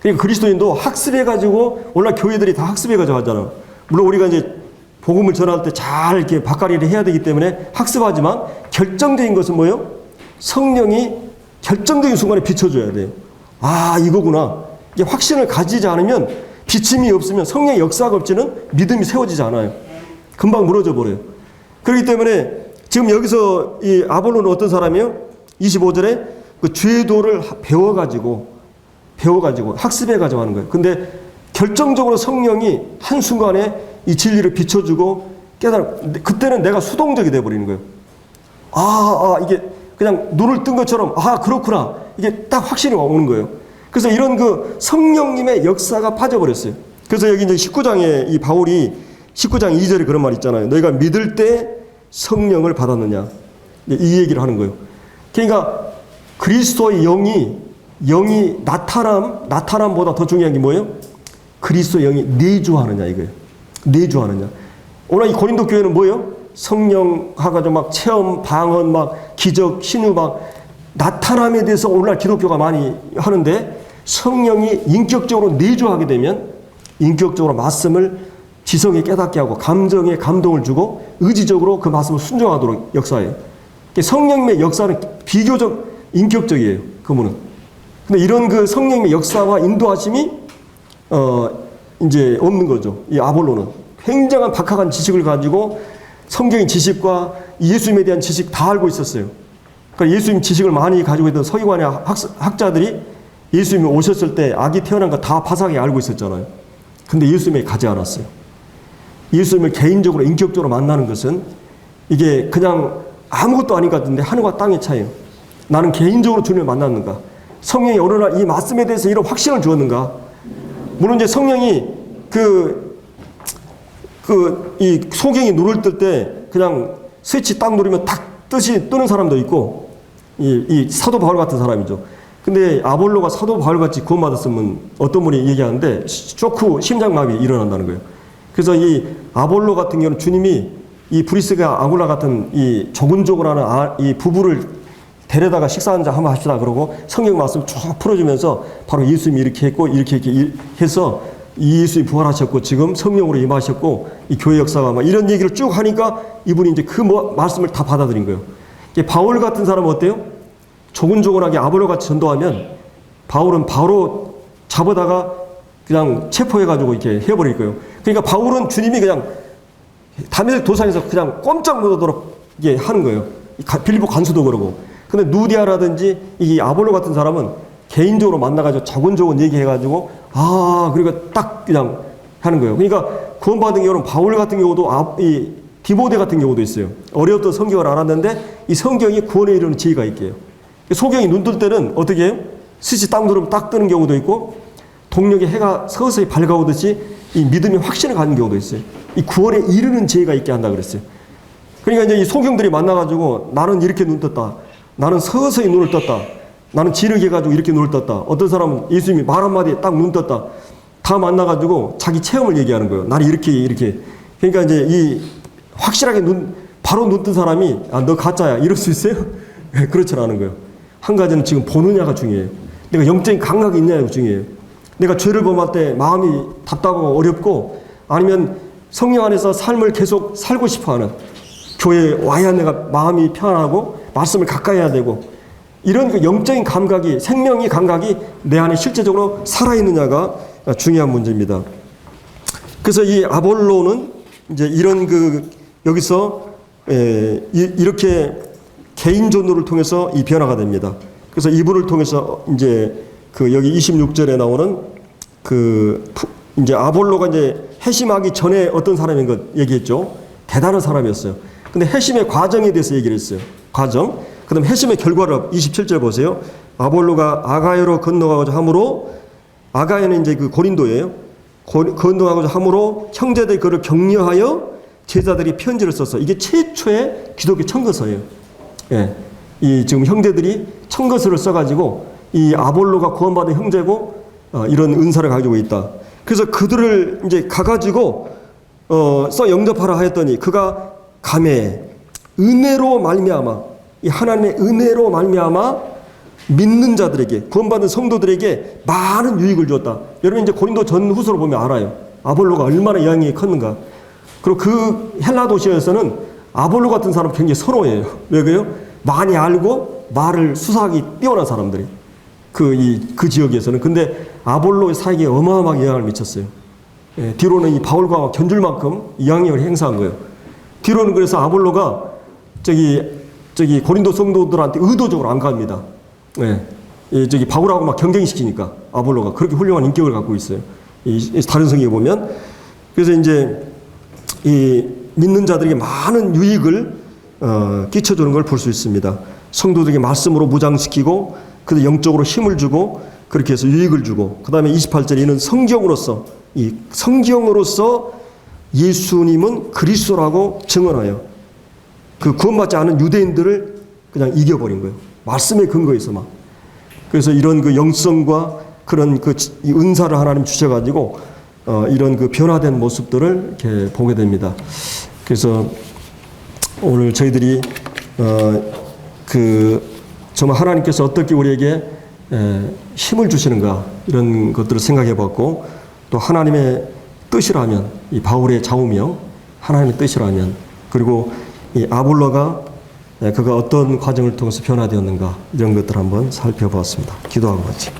그러니까 그리스도인도 학습해가지고, 오늘 교회들이 다 학습해가지고 하잖아. 물론 우리가 이제 복음을 전할 때 잘 이렇게 바까리를 해야 되기 때문에 학습하지만, 결정적인 것은 뭐예요? 성령이 결정적인 순간에 비춰줘야 돼요. 아, 이거구나. 이게 확신을 가지지 않으면, 비침이 없으면, 성령의 역사가 없이는 믿음이 세워지지 않아요. 금방 무너져 버려요. 그렇기 때문에 지금 여기서 이 아볼로는 어떤 사람이에요? 25절에 그 죄도를 배워가지고 학습해가지고 하는 거예요. 근데 결정적으로 성령이 한순간에 이 진리를 비춰주고 그때는 내가 수동적이 돼버리는 거예요. 이게 그냥 눈을 뜬 것처럼, 그렇구나. 이게 딱 확신이 오는 거예요. 그래서 이런 그 성령님의 역사가 빠져버렸어요. 그래서 여기 이제 19장에 이 바울이 19장 2절에 그런 말 있잖아요. 너희가 믿을 때 성령을 받았느냐. 이 얘기를 하는 거예요. 그러니까 그리스도의 영이 나타남보다 더 중요한 게 뭐예요? 그리스도의 영이 내주하느냐 이거예요. 내주하느냐. 오늘 이 고린도 교회는 뭐예요? 성령하고 막 체험, 방언, 막 기적, 신유 막 나타남에 대해서 오늘날 기독교가 많이 하는데, 성령이 인격적으로 내주하게 되면 인격적으로 말씀을 지성에 깨닫게 하고 감정에 감동을 주고 의지적으로 그 말씀을 순종하도록 역사해요. 성령님의 역사는 비교적 인격적이에요. 그분은. 근데 이런 그 성령님의 역사와 인도하심이 이제 없는 거죠. 이 아볼로는 굉장한 박학한 지식을 가지고 성경의 지식과 예수님에 대한 지식 다 알고 있었어요. 그러니까 예수님 지식을 많이 가지고 있던 서기관의 학자들이 예수님이 오셨을 때 아기 태어난 거 다 바삭하게 알고 있었잖아요. 근데 예수님에 가지 않았어요. 예수님을 개인적으로 인격적으로 만나는 것은 이게 그냥 아무것도 아닌 것 같은데 하늘과 땅의 차이예요. 나는 개인적으로 주님을 만났는가? 성령이 어느 날 이 말씀에 대해서 이런 확신을 주었는가? 물론 이제 성령이 이 소경이 눈을 뜰 때 그냥 스위치 딱 누르면 탁 뜨는 사람도 있고, 이 사도 바울 같은 사람이죠. 근데 아볼로가 사도 바울 같이 구원받았으면 어떤 분이 얘기하는데 쇼크, 심장마비 일어난다는 거예요. 그래서 이 아볼로 같은 경우는 주님이 이 브리스가 아굴라 같은 이 조근조근하는 이 부부를 데려다가 식사 한잔 한번 합시다 그러고 성경 말씀 쭉 풀어주면서 바로 예수님이 이렇게 했고 이렇게 해서 예수님이 부활하셨고 지금 성령으로 임하셨고 이 교회 역사가 막 이런 얘기를 쭉 하니까 이분이 이제 그 말씀을 다 받아들인 거예요. 바울 같은 사람은 어때요? 조근조근하게 아볼로 같이 전도하면 바울은 바로 잡아다가 그냥 체포해가지고 이렇게 해버릴 거예요. 그러니까 바울은 주님이 그냥 다메섹 도상에서 그냥 꼼짝 못하도록 이게 하는 거예요. 빌립보 간수도 그러고. 근데 누디아라든지 이 아볼로 같은 사람은 개인적으로 만나가지고 조근조근 얘기해가지고 그리고 딱 그냥 하는 거예요. 그러니까 구원받은 경우는 바울 같은 경우도 이 디모데 같은 경우도 있어요. 어려웠던 성경을 알았는데 이 성경이 구원에 이르는 지혜가 있게요. 소경이 눈 뜰 때는 어떻게 해요? 스치 딱 누르면 딱 뜨는 경우도 있고 동력의 해가 서서히 밝아오듯이 이 믿음의 확신을 갖는 경우도 있어요. 이 구원에 이르는 지혜가 있게 한다 그랬어요. 그러니까 이제 이 소경들이 만나가지고 나는 이렇게 눈 떴다. 나는 서서히 눈을 떴다. 나는 지르게 해가지고 이렇게 눈을 떴다. 어떤 사람은 예수님이 말 한마디에 딱 눈 떴다. 다 만나가지고 자기 체험을 얘기하는 거예요. 나는 이렇게. 그러니까 이제 이 확실하게 바로 눈 뜬 사람이 너 가짜야. 이럴 수 있어요? 그렇지 않은 거예요. 한 가지는 지금 보느냐가 중요해요. 내가 영적인 감각이 있냐가 중요해요. 내가 죄를 범할 때 마음이 답답하고 어렵고 아니면 성령 안에서 삶을 계속 살고 싶어하는 교회에 와야 내가 마음이 편안하고 말씀을 가까이 해야 되고 이런 그 영적인 감각이 생명의 감각이 내 안에 실제적으로 살아있느냐가 중요한 문제입니다. 그래서 이 아볼로는 이제 이런 그 여기서 이렇게 개인 전도를 통해서 이 변화가 됩니다. 그래서 이분을 통해서 이제 그 여기 26절에 나오는 그 이제 아볼로가 이제 회심하기 전에 어떤 사람인 것 얘기했죠. 대단한 사람이었어요. 근데 회심의 과정에 대해서 얘기를 했어요. 과정. 그다음 회심의 결과를 27절 보세요. 아볼로가 아가야로 건너가고자 함으로 아가야는 이제 그 고린도예요. 건너가고자 함으로 형제들이 그를 격려하여 제자들이 편지를 썼어. 이게 최초의 기독교 청거서예요. 예. 이 지금 형제들이 청거서를 써가지고 이 아볼로가 구원받은 형제고 이런 은사를 가지고 있다. 그래서 그들을 이제 가가지고 써 영접하라 하였더니 그가 감에 은혜로 말미암아 이 하나님의 은혜로 말미암아 믿는 자들에게 구원받은 성도들에게 많은 유익을 주었다. 여러분 이제 고린도 전후서로 보면 알아요. 아볼로가 얼마나 영향이 컸는가. 그리고 그 헬라 도시에서는 아볼로 같은 사람 굉장히 선호해요. 왜 그래요? 많이 알고 말을 수사하기 뛰어난 사람들이 그 지역에서는. 근데 아볼로의 사역에 어마어마하게 영향을 미쳤어요. 예, 뒤로는 이 바울과 견줄 만큼 영향력을 행사한 거예요. 뒤로는 그래서 아볼로가 저기 고린도 성도들한테 의도적으로 안 갑니다. 예, 저기 바울하고 막 경쟁시키니까 아볼로가 그렇게 훌륭한 인격을 갖고 있어요. 다른 성경에 보면. 그래서 이제 이 믿는 자들에게 많은 유익을 끼쳐주는 걸 볼 수 있습니다. 성도들에게 말씀으로 무장시키고 그들 영적으로 힘을 주고 그렇게 해서 유익을 주고 그 다음에 28절에 이는 성경으로서 예수님은 그리스도라고 증언하여 그 구원받지 않은 유대인들을 그냥 이겨버린 거예요. 말씀의 근거에서 막. 그래서 이런 그 영성과 그런 이 은사를 하나님 주셔가지고 이런 그 변화된 모습들을 이렇게 보게 됩니다. 그래서 오늘 저희들이 정말 하나님께서 어떻게 우리에게 힘을 주시는가 이런 것들을 생각해 봤고 또 하나님의 뜻이라면 이 바울의 좌우명 하나님의 뜻이라면 그리고 이 아볼로가 그가 어떤 과정을 통해서 변화되었는가 이런 것들을 한번 살펴보았습니다. 기도하고 같이.